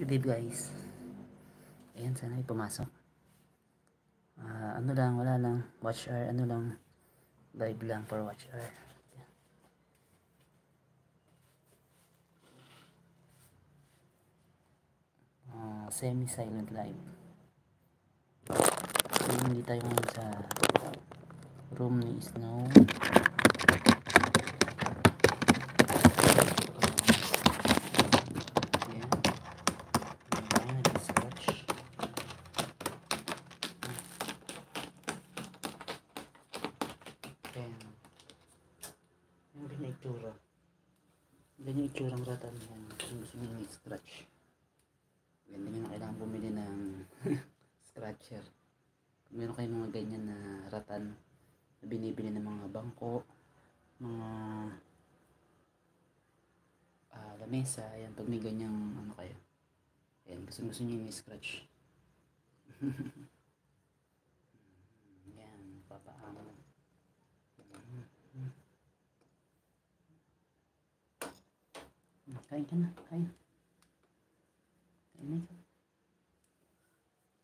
Live guys. Ayan, sana may pumasok. Ano lang, wala lang. Watch hour, ano lang. Live lang for watch hour. Semi-silent live. So, hindi tayo ngayon sa room ni Snow. Ganyan yung itsurang ratan yan. Kung gusto nyo yung scratch, ganda nyo na kailangan bumili ng scratcher. Kung meron kayong mga ganyan na ratan na binibili ng mga bangko, mga lamesa, yan, pag may ganyang ano kayo, yan, gusto nyo yung scratch. Yan, papaano. Kain ka na, kain. Kain na ikaw.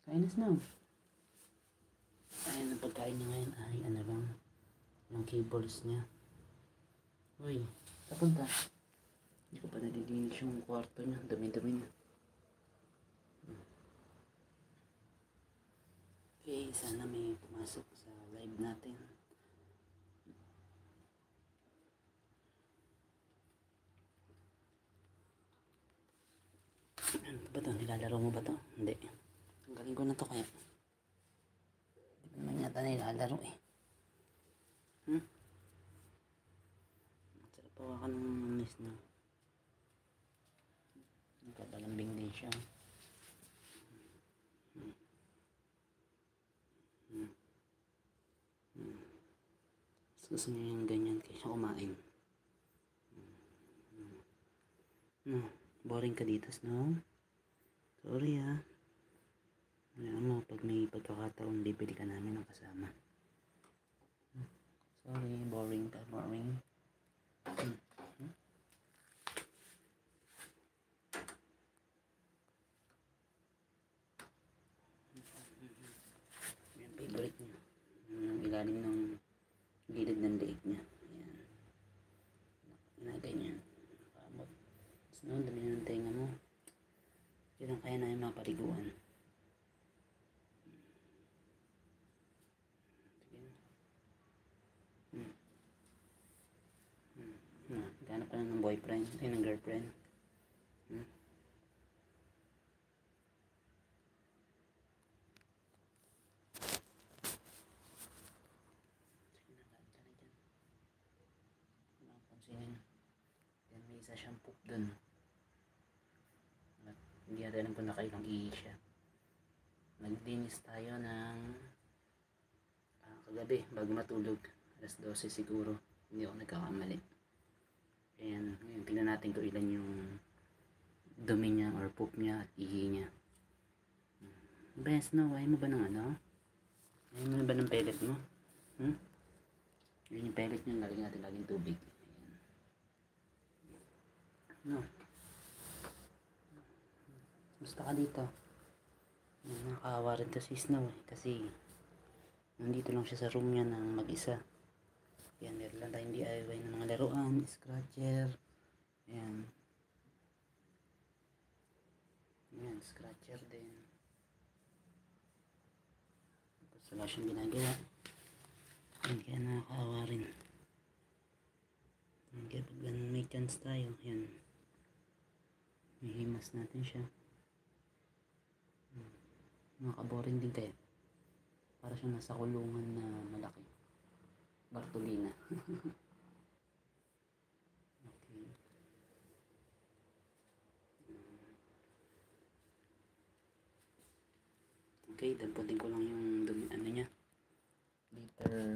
Kain na Snow. Ayan ang pagkain niya ngayon ay ano lang, yung cables niya. Uy, tapunta. Hindi ko pa nalilinis yung kwarto niya, dumi-dumi niya. Okay, sana may pumasok sa live natin. Ano ba ito? Nilalaro mo ba ito? Hindi. Tanggalin ko na ito kaya. Hindi naman yata nilalaro eh. Sarap hawakan ng manis na. Nagkabalambing din siya. Gusto niya yung ganyan kaysa kumain. Boring ka dito, Snow? Sorry ha. Alam mo, pag may pagkakataon, bibili ka namin ng kasama. Sorry, boring ka, boring. Yan, favorite niya. Yung ilalim ng gilid ng leeg niya. Ayan. Inagay niya. Nakamot. Snow, dami na ng tenga mo. Yan ang kaya namin mapaliguan. Ganap ka na ng boyfriend, ay ng girlfriend. Yan, may isa siyang poop dun. At hindi natin alam kung nakailang ihi siya. Nagdinis tayo ng kagabi bago matulog. Alas 12 siguro. Hindi ako nagkakamali. Ayan, ngayon tingnan natin kung ilan yung dumi niya or poop niya at ihi niya. Best no, ayaw mo ba ng ano? Ayaw mo na ba ng pellet mo? Yun yung pellet niya, lalagyan natin laging tubig. No. Gusto ka dito? Nakakawa rin to si Snow eh, kasi nandito lang siya sa room niya ng mag-isa. Yan, meron lang tayong DIY ng mga laruan, scratcher. Ayan. Ayan, scratcher din. Tapos wala siyang ginagawa. Ayan, kaya nakakaawa rin. Kaya pag may chance tayo, ayan, hihimas natin siya. Nakaka-boring din kaya. Para siya nasa kulungan na malaki. Bartolina. Okay. Okay, damputin ko lang